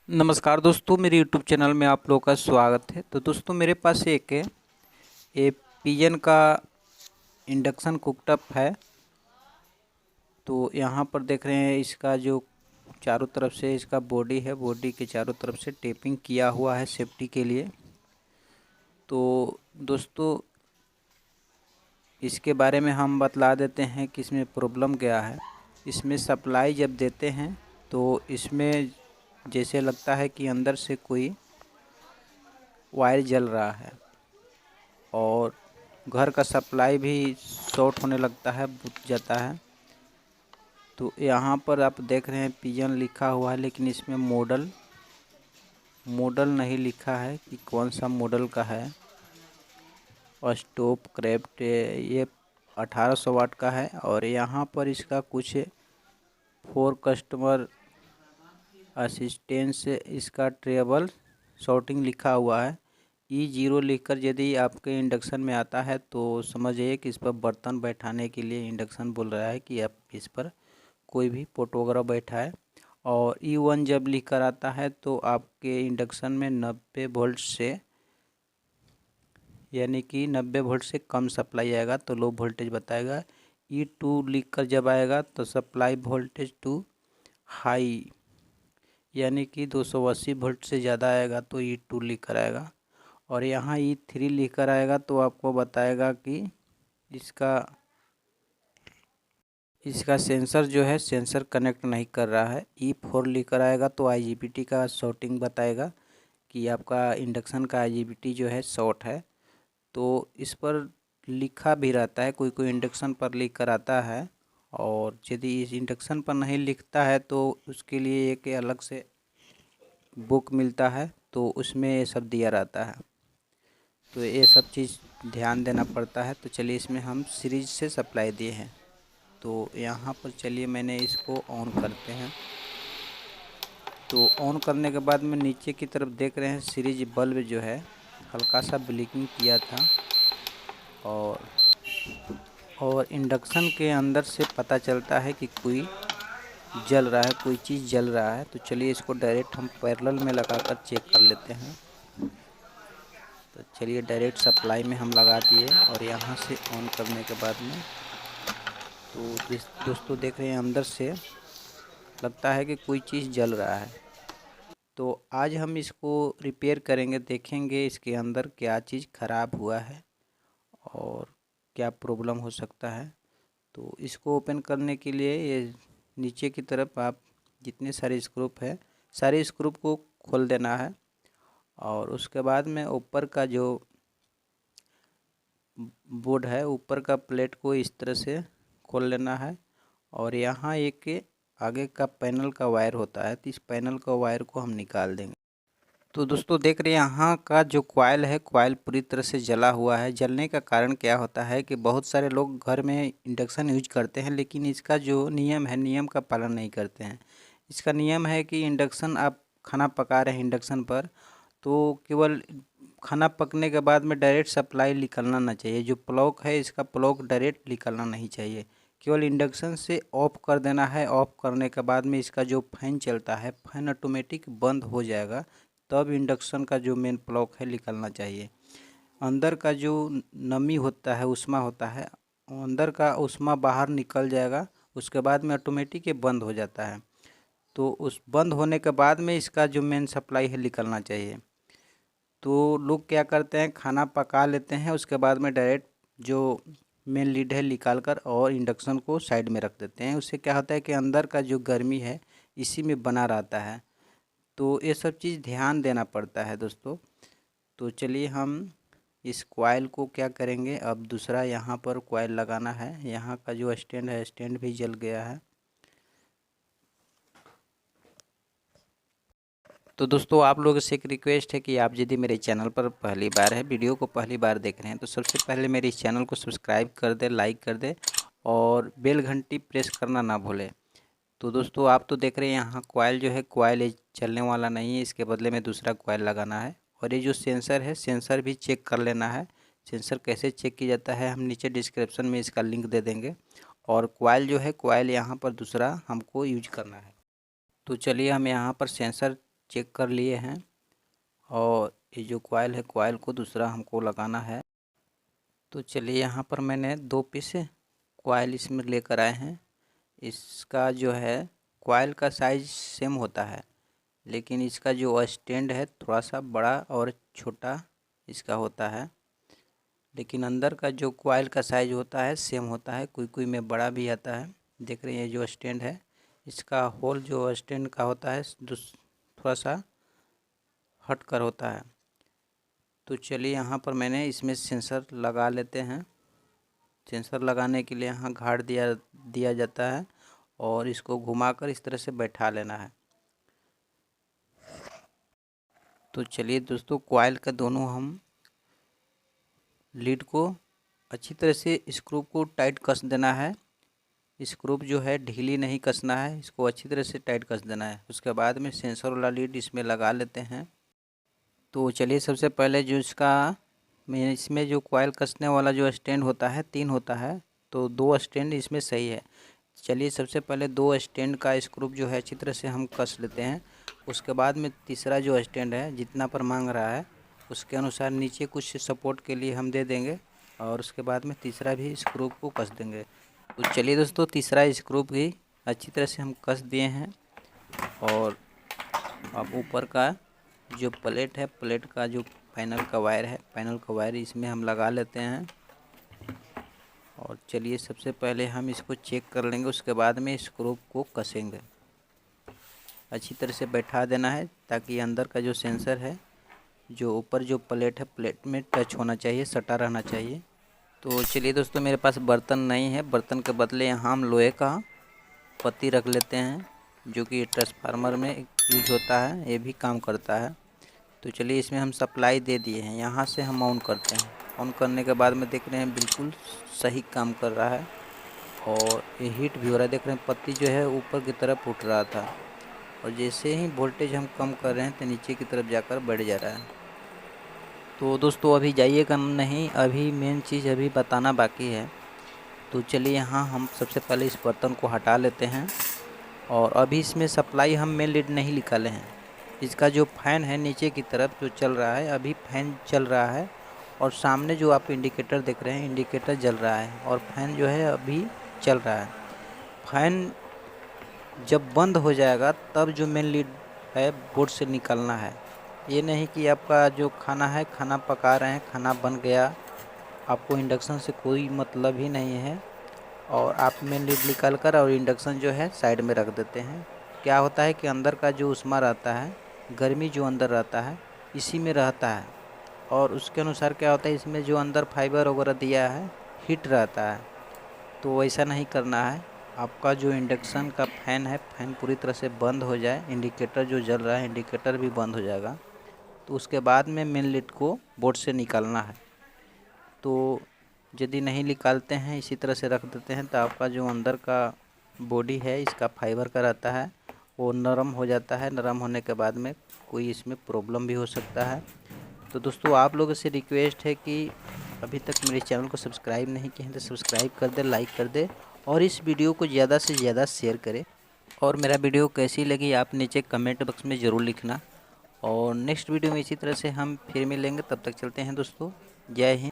नमस्कार दोस्तों, मेरे यूट्यूब चैनल में आप लोगों का स्वागत है। तो दोस्तों मेरे पास एक है ये पिजन का इंडक्शन कुकटॉप है। तो यहाँ पर देख रहे हैं इसका जो चारों तरफ से इसका बॉडी है, बॉडी के चारों तरफ से टेपिंग किया हुआ है सेफ्टी के लिए। तो दोस्तों इसके बारे में हम बतला देते हैं कि इसमें प्रॉब्लम क्या है। इसमें सप्लाई जब देते हैं तो इसमें जैसे लगता है कि अंदर से कोई वायर जल रहा है और घर का सप्लाई भी शॉर्ट होने लगता है, बुझ जाता है। तो यहाँ पर आप देख रहे हैं पिजन लिखा हुआ है, लेकिन इसमें मॉडल नहीं लिखा है कि कौन सा मॉडल का है। और स्टोव क्राफ्ट ये 1800 वाट का है। और यहाँ पर इसका कुछ फॉर कस्टमर असिस्टेंस इसका ट्रेबल शॉर्टिंग लिखा हुआ है। E0 लिखकर यदि आपके इंडक्शन में आता है तो समझिए कि इस पर बर्तन बैठाने के लिए इंडक्शन बोल रहा है कि आप इस पर कोई भी पोट वगैरह बैठाए। और E1 जब लिख कर आता है तो आपके इंडक्शन में 90 वोल्ट से यानी कि 90 वोल्ट से कम सप्लाई आएगा तो लो वोल्टेज बताएगा। E2 लिख कर जब आएगा तो सप्लाई वोल्टेज टू हाई यानी कि 280 वोल्ट से ज़्यादा आएगा तो E2 लिख कर आएगा। और यहाँ E3 लिख कर आएगा तो आपको बताएगा कि इसका सेंसर जो है सेंसर कनेक्ट नहीं कर रहा है। E4 लिख कर आएगा तो IGBT का शॉर्टिंग बताएगा कि आपका इंडक्शन का IGBT जो है शॉर्ट है। तो इस पर लिखा भी रहता है, कोई कोई इंडक्शन पर लिख कर आता है। और यदि इस इंडक्शन पर नहीं लिखता है तो उसके लिए एक अलग से बुक मिलता है, तो उसमें ये सब दिया रहता है। तो ये सब चीज़ ध्यान देना पड़ता है। तो चलिए इसमें हम सीरीज से सप्लाई दिए हैं। तो यहाँ पर चलिए मैंने इसको ऑन करते हैं। तो ऑन करने के बाद में नीचे की तरफ देख रहे हैं सीरीज बल्ब जो है हल्का सा ब्लिंकिंग किया था। और इंडक्शन के अंदर से पता चलता है कि कोई जल रहा है, कोई चीज़ जल रहा है। तो चलिए इसको डायरेक्ट हम पैरेलल में लगाकर चेक कर लेते हैं। तो चलिए डायरेक्ट सप्लाई में हम लगा दिए और यहाँ से ऑन करने के बाद में तो दोस्तों देख रहे हैं अंदर से लगता है कि कोई चीज़ जल रहा है। तो आज हम इसको रिपेयर करेंगे, देखेंगे इसके अंदर क्या चीज़ ख़राब हुआ है और क्या प्रॉब्लम हो सकता है। तो इसको ओपन करने के लिए ये नीचे की तरफ आप जितने सारे स्क्रू है सारे स्क्रू को खोल देना है। और उसके बाद में ऊपर का जो बोर्ड है, ऊपर का प्लेट को इस तरह से खोल लेना है। और यहाँ एक आगे का पैनल का वायर होता है, तो इस पैनल का वायर को हम निकाल देंगे। तो दोस्तों देख रहे हैं यहाँ का जो कॉइल है, कॉइल पूरी तरह से जला हुआ है। जलने का कारण क्या होता है कि बहुत सारे लोग घर में इंडक्शन यूज करते हैं, लेकिन इसका जो नियम है नियम का पालन नहीं करते हैं। इसका नियम है कि इंडक्शन आप खाना पका रहे हैं इंडक्शन पर, तो केवल खाना पकने के बाद में डायरेक्ट सप्लाई निकलना ना चाहिए। जो प्लग है इसका प्लग डायरेक्ट निकलना नहीं चाहिए, केवल इंडक्शन से ऑफ़ कर देना है। ऑफ़ करने के बाद में इसका जो फैन चलता है फैन ऑटोमेटिक बंद हो जाएगा, तब इंडक्शन का जो मेन प्लग है निकलना चाहिए। अंदर का जो नमी होता है, उष्मा होता है, अंदर का उष्मा बाहर निकल जाएगा, उसके बाद में ऑटोमेटिक ये बंद हो जाता है। तो उस बंद होने के बाद में इसका जो मेन सप्लाई है निकलना चाहिए। तो लोग क्या करते हैं, खाना पका लेते हैं, उसके बाद में डायरेक्ट जो मेन लीड है निकाल कर और इंडक्शन को साइड में रख देते हैं। उससे क्या होता है कि अंदर का जो गर्मी है इसी में बना रहता है। तो ये सब चीज़ ध्यान देना पड़ता है दोस्तों। तो चलिए हम इस कॉइल को क्या करेंगे, अब दूसरा यहाँ पर कॉइल लगाना है। यहाँ का जो स्टैंड है स्टैंड भी जल गया है। तो दोस्तों आप लोगों से एक रिक्वेस्ट है कि आप यदि मेरे चैनल पर पहली बार है, वीडियो को पहली बार देख रहे हैं, तो सबसे पहले मेरे इस चैनल को सब्सक्राइब कर दे, लाइक कर दे और बेल घंटी प्रेस करना ना भूलें। तो दोस्तों आप तो देख रहे हैं यहाँ कॉइल जो है, कॉइल ये चलने वाला नहीं है, इसके बदले में दूसरा कॉइल लगाना है। और ये जो सेंसर है सेंसर भी चेक कर लेना है। सेंसर कैसे चेक किया जाता है हम नीचे डिस्क्रिप्शन में इसका लिंक दे देंगे। और कॉइल जो है, कॉइल यहाँ पर दूसरा हमको यूज करना है। तो चलिए हम यहाँ पर सेंसर चेक कर लिए हैं। और ये जो कॉइल है, कॉइल को दूसरा हमको लगाना है। तो चलिए यहाँ पर मैंने 2 पीस कॉइल इसमें लेकर आए हैं। इसका जो है कॉइल का साइज़ सेम होता है, लेकिन इसका जो स्टैंड है थोड़ा सा बड़ा और छोटा इसका होता है। लेकिन अंदर का जो कॉइल का साइज़ होता है सेम होता है, कोई कोई में बड़ा भी आता है। देख रहे हैं जो स्टैंड है, इसका होल जो स्टैंड का होता है थोड़ा सा हट कर होता है। तो चलिए यहाँ पर मैंने इसमें सेंसर लगा लेते हैं। सेंसर लगाने के लिए यहाँ गाड़ दिया जाता है और इसको घुमाकर इस तरह से बैठा लेना है। तो चलिए दोस्तों, कॉइल का दोनों हम लीड को अच्छी तरह से स्क्रू को टाइट कस देना है। स्क्रू जो है ढीली नहीं कसना है, इसको अच्छी तरह से टाइट कस देना है। उसके बाद में सेंसर वाला लीड इसमें लगा लेते हैं। तो चलिए सबसे पहले जो इसमें जो कॉइल कसने वाला जो स्टैंड होता है 3 होता है, तो 2 स्टैंड इसमें सही है। चलिए सबसे पहले 2 स्टैंड का स्क्रू जो है अच्छी तरह से हम कस लेते हैं। उसके बाद में तीसरा जो स्टैंड है जितना पर मांग रहा है उसके अनुसार नीचे कुछ सपोर्ट के लिए हम दे देंगे और उसके बाद में तीसरा भी स्क्रू को कस देंगे। तो चलिए दोस्तों, तीसरा स्क्रू भी अच्छी तरह से हम कस दिए हैं। और अब ऊपर का जो प्लेट है, प्लेट का जो पैनल का वायर है, पैनल का वायर इसमें हम लगा लेते हैं। और चलिए सबसे पहले हम इसको चेक कर लेंगे, उसके बाद में स्क्रू को कसेंगे। अच्छी तरह से बैठा देना है ताकि अंदर का जो सेंसर है, जो ऊपर जो प्लेट है, प्लेट में टच होना चाहिए, सटा रहना चाहिए। तो चलिए दोस्तों, मेरे पास बर्तन नहीं है, बर्तन के बदले यहाँ हम लोहे का पत्ती रख लेते हैं जो कि ट्रांसफार्मर में यूज होता है, ये भी काम करता है। तो चलिए इसमें हम सप्लाई दे दिए हैं, यहाँ से हम ऑन करते हैं। ऑन करने के बाद में देख रहे हैं बिल्कुल सही काम कर रहा है और ये हीट भी हो रहा है। देख रहे हैं पत्ती जो है ऊपर की तरफ उठ रहा था और जैसे ही वोल्टेज हम कम कर रहे हैं तो नीचे की तरफ जाकर बढ़ जा रहा है। तो दोस्तों अभी जाइएगा नहीं, अभी मेन चीज़ अभी बताना बाकी है। तो चलिए यहाँ हम सबसे पहले इस बर्तन को हटा लेते हैं और अभी इसमें सप्लाई हम मेन लीड नहीं निकाले हैं। इसका जो फैन है नीचे की तरफ जो चल रहा है, अभी फैन चल रहा है और सामने जो आप इंडिकेटर देख रहे हैं, इंडिकेटर जल रहा है और फैन जो है अभी चल रहा है। फैन जब बंद हो जाएगा तब जो मेन लीड है बोर्ड से निकालना है। ये नहीं कि आपका जो खाना है, खाना पका रहे हैं, खाना बन गया, आपको इंडक्शन से कोई मतलब ही नहीं है और आप मेन लीड निकाल कर और इंडक्शन जो है साइड में रख देते हैं। क्या होता है कि अंदर का जो उष्मा रहता है, गर्मी जो अंदर रहता है इसी में रहता है और उसके अनुसार क्या होता है, इसमें जो अंदर फाइबर वगैरह दिया है हीट रहता है। तो वैसा नहीं करना है। आपका जो इंडक्शन का फ़ैन है, फ़ैन पूरी तरह से बंद हो जाए, इंडिकेटर जो जल रहा है इंडिकेटर भी बंद हो जाएगा, तो उसके बाद में मेन लीड को बोर्ड से निकालना है। तो यदि नहीं निकालते हैं, इसी तरह से रख देते हैं, तो आपका जो अंदर का बॉडी है इसका फाइबर का रहता है वो नरम हो जाता है। नरम होने के बाद में कोई इसमें प्रॉब्लम भी हो सकता है। तो दोस्तों आप लोगों से रिक्वेस्ट है कि अभी तक मेरे चैनल को सब्सक्राइब नहीं किए हैं तो सब्सक्राइब कर दे, लाइक कर दे और इस वीडियो को ज़्यादा से ज़्यादा शेयर करें। और मेरा वीडियो कैसी लगी आप नीचे कमेंट बॉक्स में ज़रूर लिखना। और नेक्स्ट वीडियो में इसी तरह से हम फिर मिलेंगे, तब तक चलते हैं दोस्तों। जय हिंद।